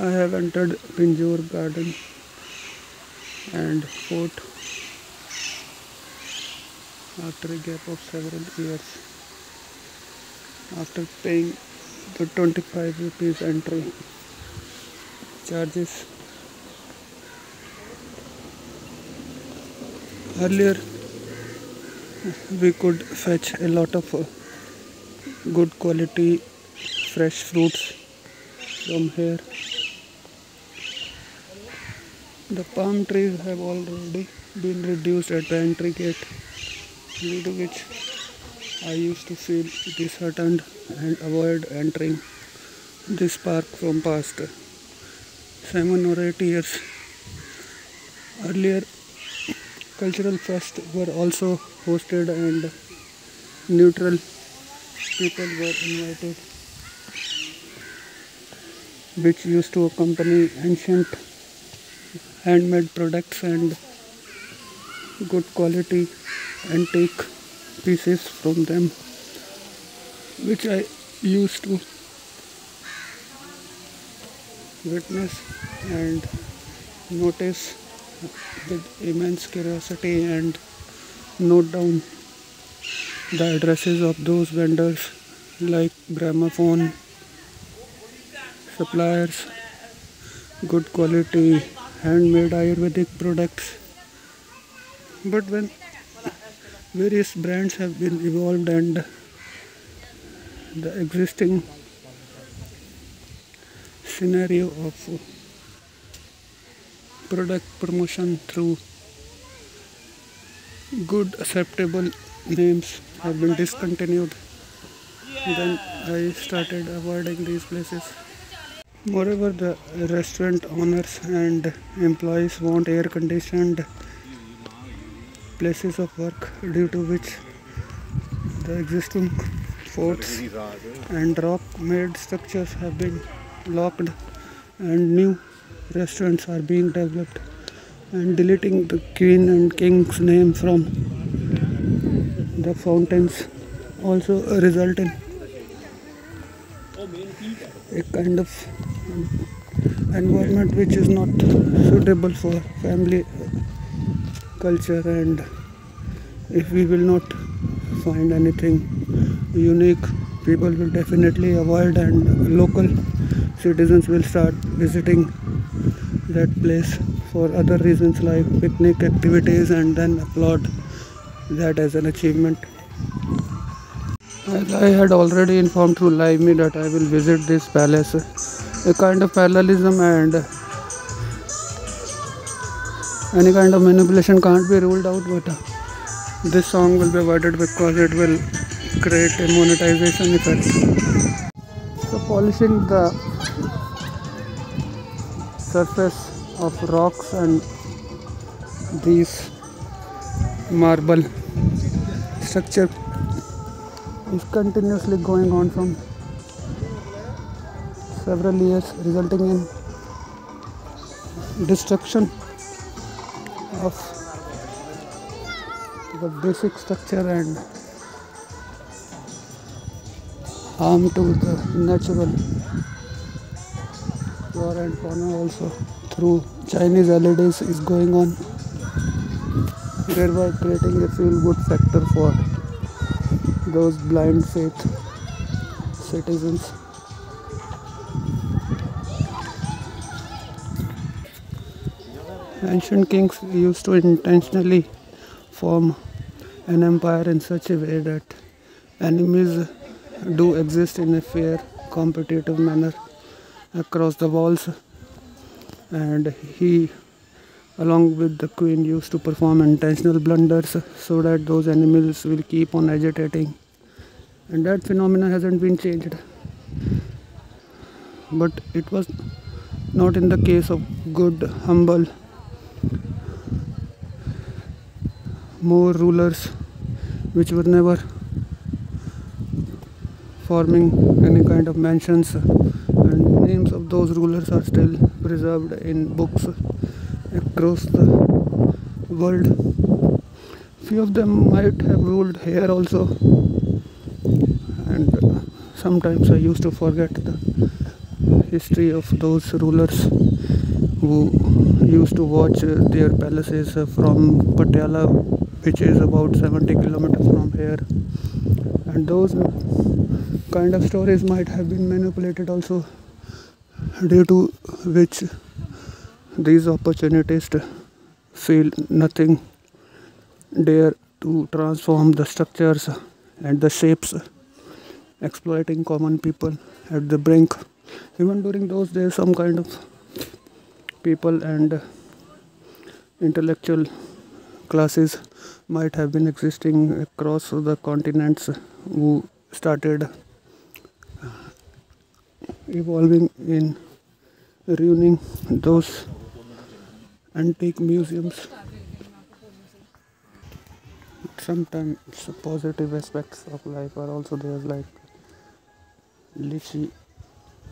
I have entered Pinjore garden and fort after a gap of several years, after paying the 25 rupees entry charges. Earlier we could fetch a lot of good quality fresh fruits from here. The palm trees have already been reduced at the entry gate, due to which I used to feel disheartened and avoid entering this park from past 7 or 8 years. Earlier, cultural fests were also hosted and neutral people were invited, which used to accompany ancient handmade products and good quality antique pieces from them, which I used to witness and notice with immense curiosity and note down the addresses of those vendors like gramophone, suppliers, good quality handmade Ayurvedic products. But when various brands have been evolved and the existing scenario of product promotion through good acceptable names have been discontinued, then I started avoiding these places. Moreover, the restaurant owners and employees want air conditioned places of work, due to which the existing forts and rock made structures have been locked and new restaurants are being developed, and deleting the queen and king's name from the fountains also result in a kind of environment which is not suitable for family culture. And if we will not find anything unique, people will definitely avoid, and local citizens will start visiting that place for other reasons like picnic activities, and then applaud that as an achievement. As I had already informed through Live Me that I will visit this palace, a kind of parallelism and any kind of manipulation can't be ruled out, but this song will be avoided because it will create a monetization effect. So polishing the surface of rocks and these marble structure is continuously going on from several years, resulting in destruction of the basic structure and harm to the natural flora and fauna also through Chinese LEDs is going on, thereby creating a feel-good factor for those blind faith citizens. Ancient kings used to intentionally form an empire in such a way that enemies do exist in a fair, competitive manner across the walls, and he, along with the queen, used to perform intentional blunders so that those enemies will keep on agitating, and that phenomenon hasn't been changed. But it was not in the case of good, humble, more rulers which were never forming any kind of mentions, and names of those rulers are still preserved in books across the world. Few of them might have ruled here also, and sometimes I used to forget the history of those rulers who used to watch their palaces from Patiala, which is about 70 kilometers from here. And those kind of stories might have been manipulated also, due to which these opportunists feel nothing dare to transform the structures and the shapes, exploiting common people at the brink. Even during those days, some kind of people and intellectual classes might have been existing across the continents who started evolving in ruining those antique museums. Sometimes positive aspects of life are also there, like lychee.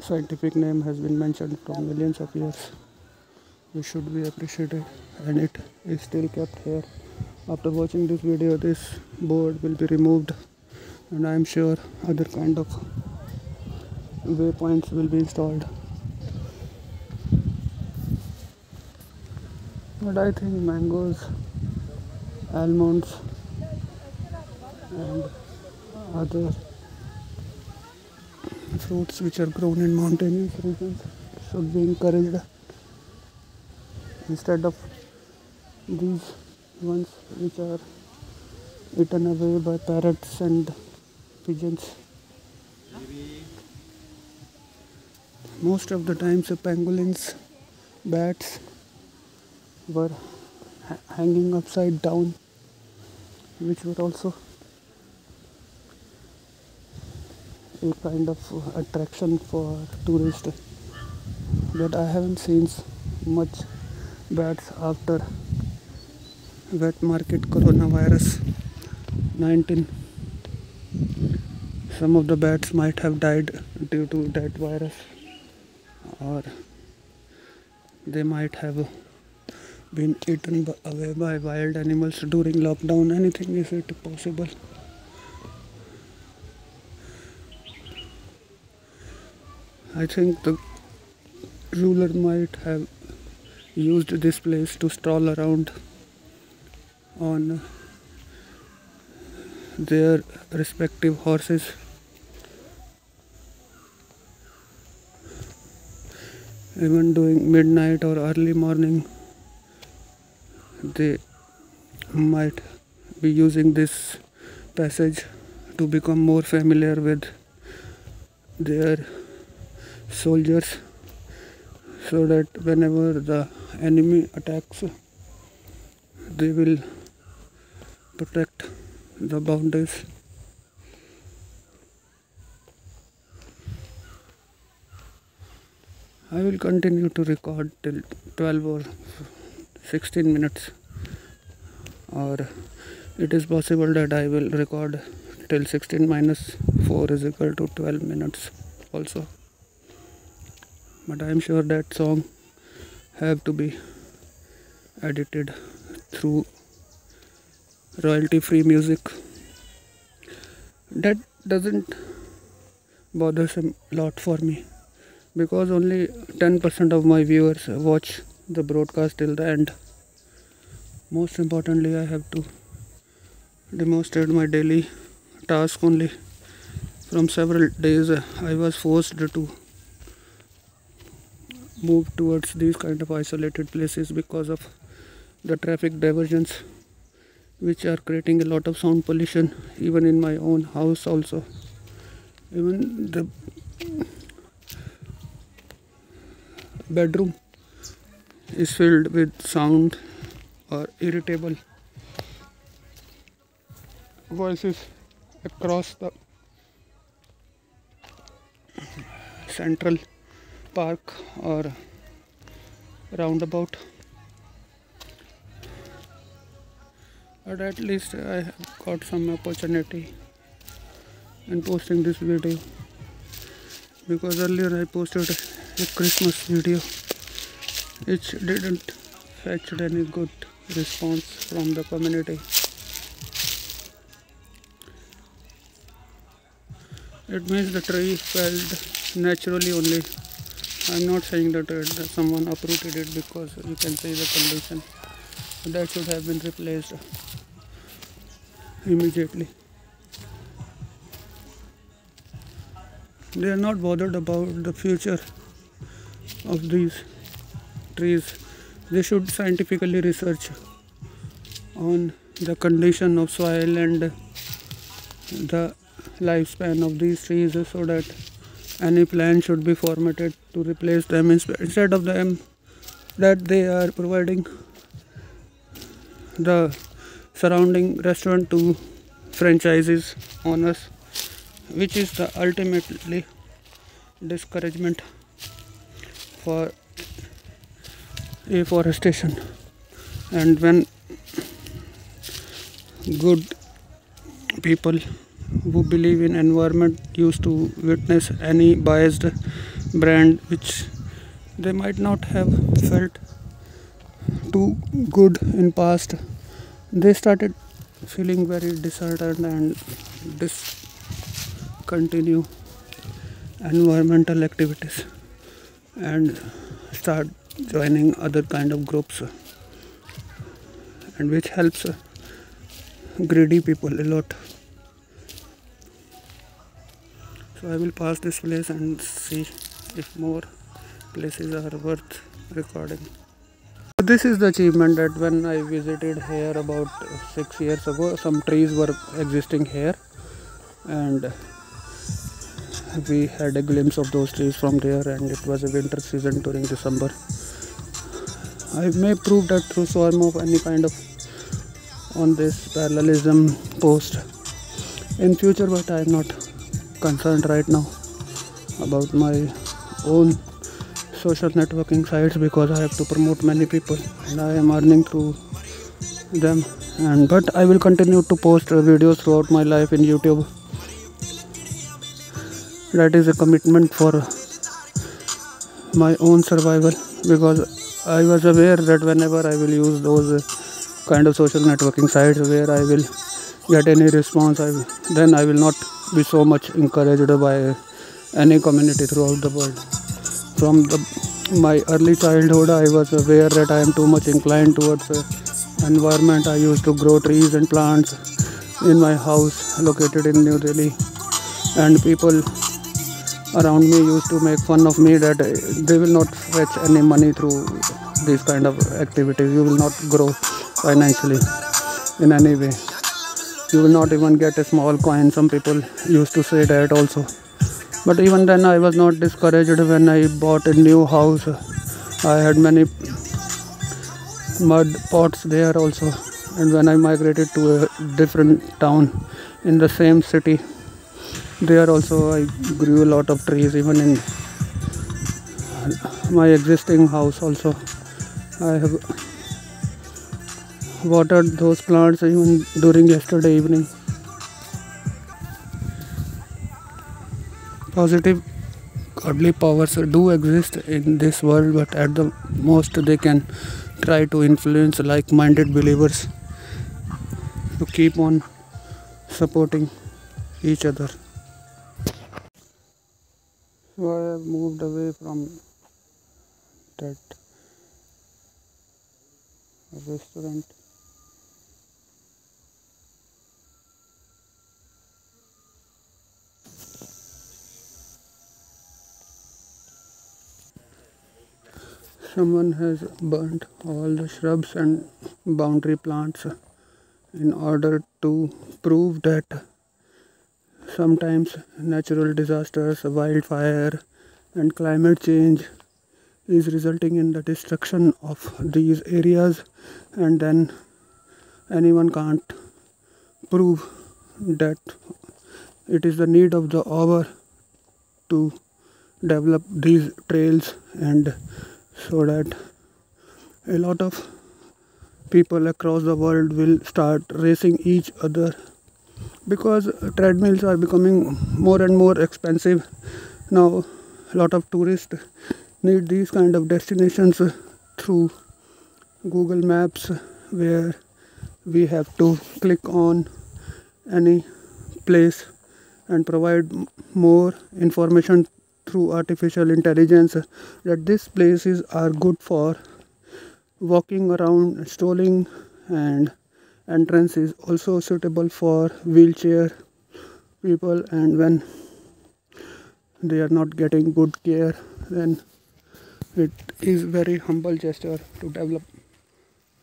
Scientific name has been mentioned from millions of years. We should be appreciated, and it is still kept here. After watching this video, this board will be removed, and I am sure other kind of waypoints will be installed. But I think mangoes, almonds, and other fruits which are grown in mountainous regions should be encouraged instead of these ones which are eaten away by parrots and pigeons. Most of the times pangolins, bats were hanging upside down, which were also a kind of attraction for tourists. But I haven't seen much bats after wet market coronavirus 19. Some of the bats might have died due to that virus, or they might have been eaten away by wild animals during lockdown. Anything is it possible. I think the ruler might have used this place to stroll around on their respective horses. Even during midnight or early morning, they might be using this passage to become more familiar with their soldiers, so that whenever the enemy attacks, they will protect the boundaries. I will continue to record till 12 or 16 minutes, or it is possible that I will record till 16 minus 4 is equal to 12 minutes also. But I am sure that song have to be edited through royalty free music. That doesn't bother a lot for me, because only 10% of my viewers watch the broadcast till the end. Most importantly, I have to demonstrate my daily task only. From several days I was forced to move towards these kind of isolated places because of the traffic diversions, which are creating a lot of sound pollution even in my own house also. Even the bedroom is filled with sound or irritable voices across the central park or roundabout. But at least I have got some opportunity in posting this video, because earlier I posted a Christmas video which didn't fetch any good response from the community. It means the tree felled naturally only. I'm not saying that someone uprooted it, because you can see the condition. That should have been replaced immediately. They are not bothered about the future of these trees. They should scientifically research on the condition of soil and the lifespan of these trees, so that any plan should be formatted to replace them, instead of them that they are providing the surrounding restaurant to franchises owners, which is the ultimately discouragement for afforestation. And when good people who believe in environment used to witness any biased brand which they might not have felt too good in past, they started feeling very disheartened and discontinue environmental activities and start joining other kind of groups, and which helps greedy people a lot. So I will pass this place and see if more places are worth recording. This is the achievement that when I visited here about 6 years ago, some trees were existing here, and we had a glimpse of those trees from there, and it was a winter season during December. I may prove that through swarm of any kind of on this parallelism post in future, but I am not concerned right now about my own social networking sites, because I have to promote many people and I am earning through them. But I will continue to post videos throughout my life in YouTube. That is a commitment for my own survival, because I was aware that whenever I will use those kind of social networking sites where I will get any response, then I will not be so much encouraged by any community throughout the world. From my early childhood, I was aware that I am too much inclined towards environment. I used to grow trees and plants in my house located in New Delhi, and people around me used to make fun of me that they will not fetch any money through these kind of activities. You will not grow financially in any way. You will not even get a small coin. Some people used to say that also. But even then I was not discouraged. When I bought a new house, I had many mud pots there also. And when I migrated to a different town in the same city, there also I grew a lot of trees. Even in my existing house also, I have watered those plants even during yesterday evening. Positive godly powers do exist in this world, but at the most they can try to influence like-minded believers to keep on supporting each other. So I have moved away from that restaurant. Someone has burnt all the shrubs and boundary plants in order to prove that sometimes natural disasters, wildfire, and climate change is resulting in the destruction of these areas, and then anyone can't prove that it is the need of the hour to develop these trails, and so that a lot of people across the world will start racing each other because treadmills are becoming more and more expensive. Now a lot of tourists need these kind of destinations through Google Maps, where we have to click on any place and provide more information through artificial intelligence that these places are good for walking around, strolling, and entrance is also suitable for wheelchair people, and when they are not getting good care, then it is very humble gesture to develop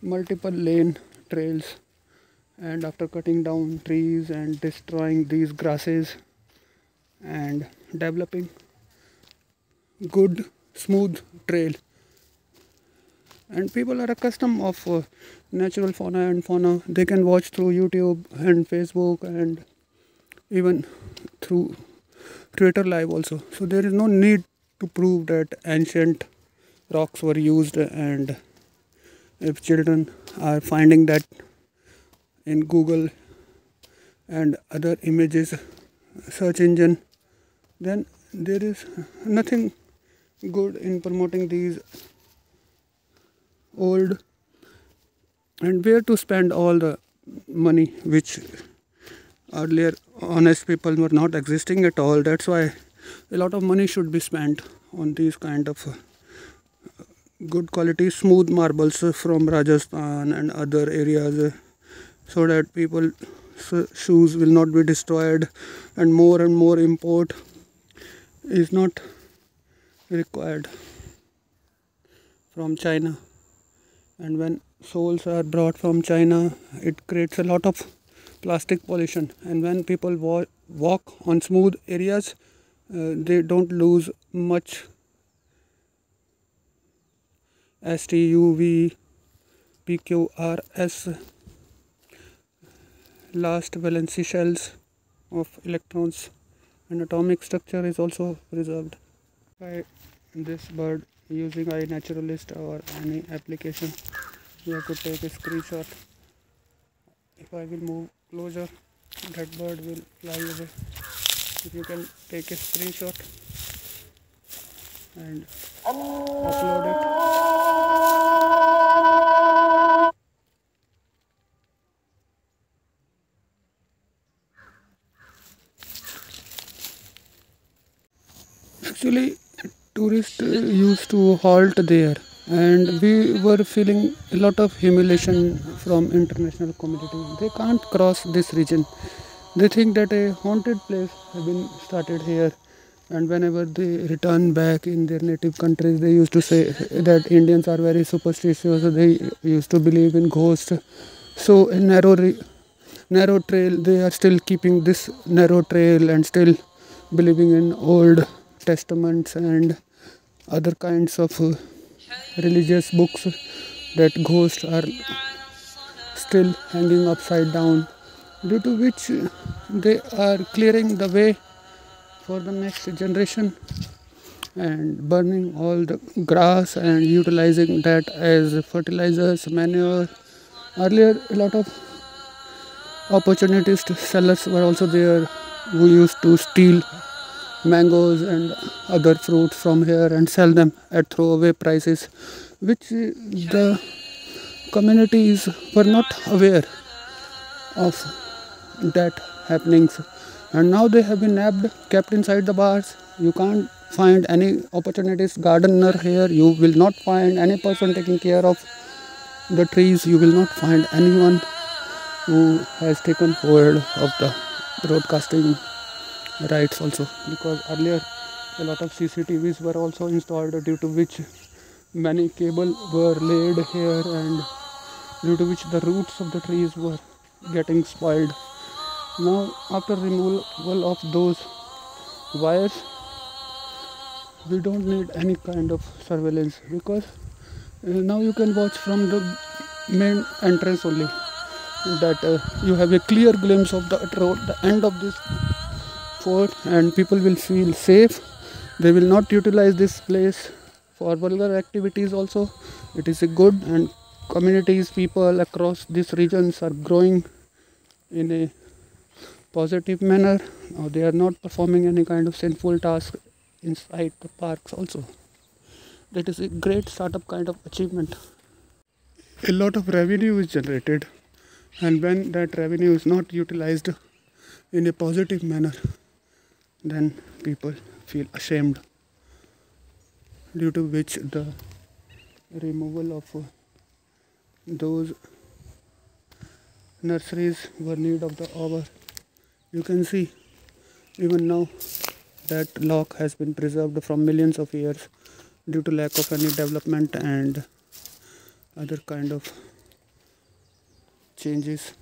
multiple lane trails, and after cutting down trees and destroying these grasses and developing good smooth trail, and people are accustomed of natural fauna and fauna. They can watch through YouTube and Facebook and even through Twitter live also, so there is no need to prove that ancient rocks were used. And if children are finding that in Google and other images search engine, then there is nothing good in promoting these old, and where to spend all the money which earlier honest people were not existing at all. That's why a lot of money should be spent on these kind of good quality smooth marbles from Rajasthan and other areas, so that people shoes will not be destroyed, and more import is not required from China. And when soles are brought from China, it creates a lot of plastic pollution, and when people walk on smooth areas, they don't lose much STUV PQRS last valency shells of electrons, and atomic structure is also preserved. By this bird using iNaturalist or any application, you have to take a screenshot. If I will move closer, that bird will fly away. If you can take a screenshot and upload it. Actually, tourists used to halt there, and we were feeling a lot of humiliation from international community. They can't cross this region. They think that a haunted place has been started here, and whenever they return back in their native countries, they used to say that Indians are very superstitious. They used to believe in ghosts. So a narrow trail, they are still keeping this narrow trail and still believing in old testaments and other kinds of religious books, that ghosts are still hanging upside down, due to which they are clearing the way for the next generation and burning all the grass and utilizing that as fertilizers, manure. Earlier, a lot of opportunist sellers were also there who used to steal mangoes and other fruits from here and sell them at throwaway prices, which the communities were not aware of that happenings, and now they have been nabbed, kept inside the bars. You can't find any opportunist gardener here. You will not find any person taking care of the trees. You will not find anyone who has taken hold of the broadcasting rights also, because earlier a lot of CCTVs were also installed, due to which many cables were laid here, and due to which the roots of the trees were getting spoiled. Now, after removal of those wires, we don't need any kind of surveillance, because now you can watch from the main entrance only, that you have a clear glimpse of the road, the end of this fort, and people will feel safe. They will not utilize this place for vulgar activities also. It is a good and communities, people across these regions are growing in a positive manner. They are not performing any kind of sinful task inside the parks also. That is a great startup kind of achievement. A lot of revenue is generated, and when that revenue is not utilized in a positive manner, then people feel ashamed, due to which the removal of those nurseries were need of the hour. You can see even now that lock has been preserved from millions of years due to lack of any development and other kind of changes.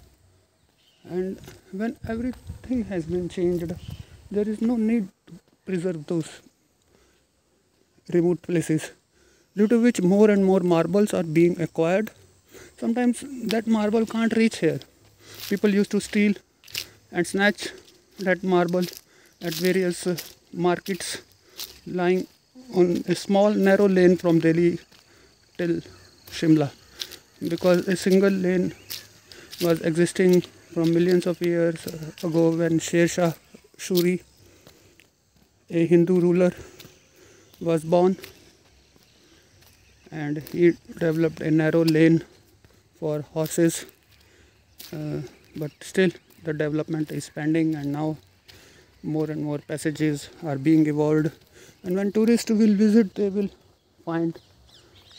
And when everything has been changed, there is no need to preserve those remote places, due to which more and more marbles are being acquired. Sometimes that marble can't reach here. People used to steal and snatch that marble at various markets lying on a small narrow lane from Delhi till Shimla, because a single lane was existing from millions of years ago when Sher Shah Shuri, a Hindu ruler, was born, and he developed a narrow lane for horses, but still the development is pending, and now more and more passages are being evolved, and when tourists will visit, they will find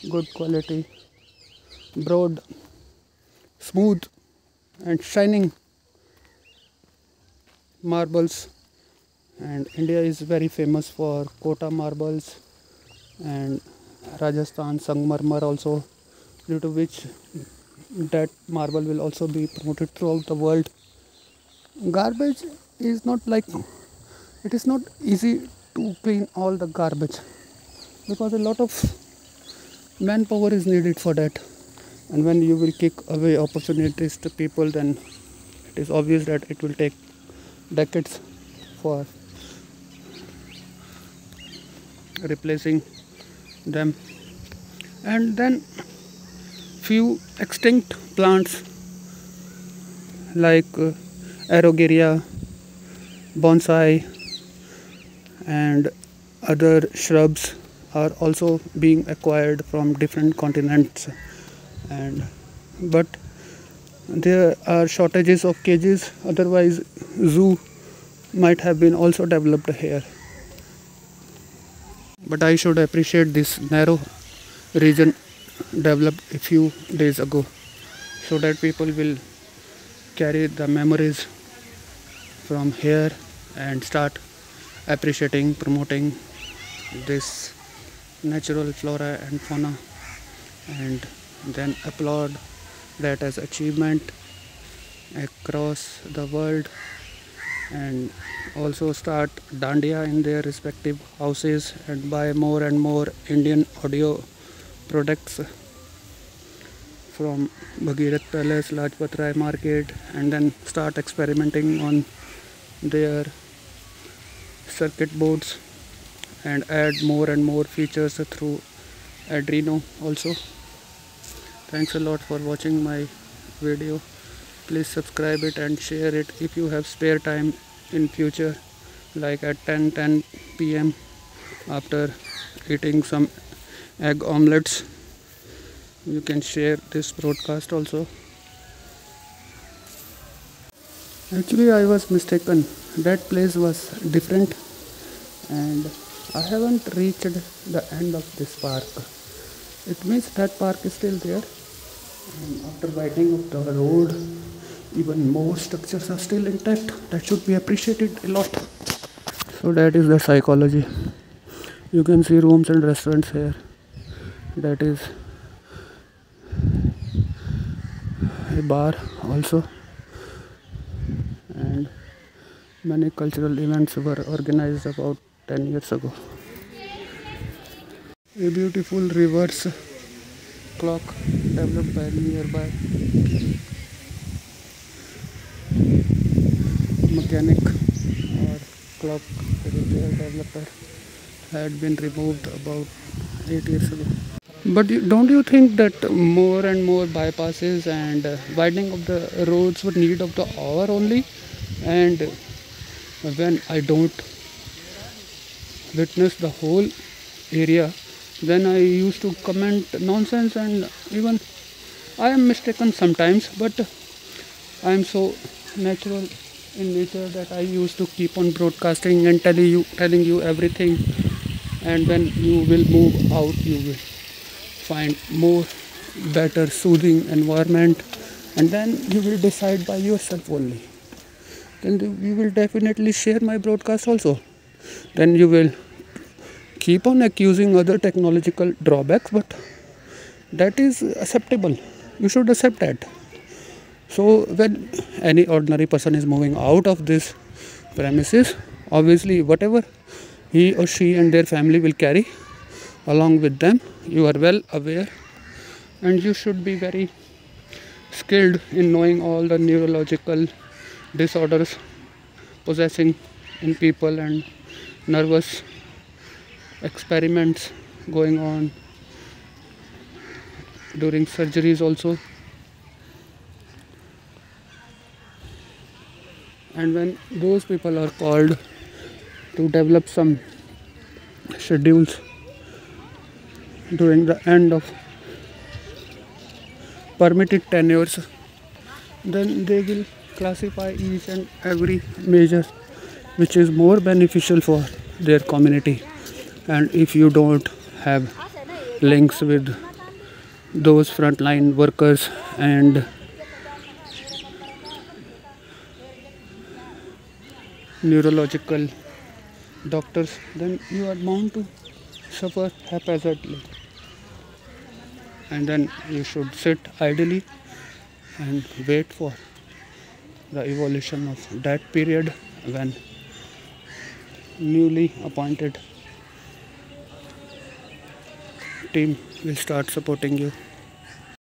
good quality, broad, smooth and shining marbles. And India is very famous for Kota marbles and Rajasthan Sangmarmar also, due to which that marble will also be promoted throughout the world. Garbage is not like, it is not easy to clean all the garbage, because a lot of manpower is needed for that, and when you will kick away opportunities to people, then it is obvious that it will take decades for replacing them. And then few extinct plants like Araucaria, bonsai and other shrubs are also being acquired from different continents, and but there are shortages of cages, otherwise zoo might have been also developed here. But I should appreciate this narrow region developed a few days ago, so that people will carry the memories from here and start appreciating, promoting this natural flora and fauna, and then applaud that as achievement across the world, and also start dandiya in their respective houses and buy more and more Indian audio products from Bhagirath Palace, Lajpat Rai Market, and then start experimenting on their circuit boards and add more and more features through Adreno also. Thanks a lot for watching my video. Please subscribe it and share it if you have spare time in future, like at 10 p.m. after eating some egg omelets. You can share this broadcast also. Actually, I was mistaken. That place was different, and I haven't reached the end of this park. It means that park is still there, and after widening of the road, even more structures are still intact. That should be appreciated a lot. So that is the psychology. You can see rooms and restaurants here. That is a bar also, and many cultural events were organized about 10 years ago. A beautiful reverse clock developed by nearby mechanic or clock repair developer had been removed about 8 years ago. But don't you think that more and more bypasses and widening of the roads would need of the hour only? And when I don't witness the whole area, then I used to comment nonsense, and even I am mistaken sometimes, but I am so natural in nature that I used to keep on broadcasting and telling you everything, and when you will move out, you will find more better soothing environment, and then you will decide by yourself only. Then you will definitely share my broadcast also. Then you will keep on accusing other technological drawbacks, but that is acceptable. You should accept that. So when any ordinary person is moving out of this premises, obviously whatever he or she and their family will carry along with them, you are well aware, and you should be very skilled in knowing all the neurological disorders possessing in people and nervous experiments going on during surgeries also. And when those people are called to develop some schedules during the end of permitted tenures, then they will classify each and every measure which is more beneficial for their community. And if you don't have links with those frontline workers and neurological doctors, then you are bound to suffer haphazardly. And then you should sit idly and wait for the evolution of that period when newly appointed team will start supporting you.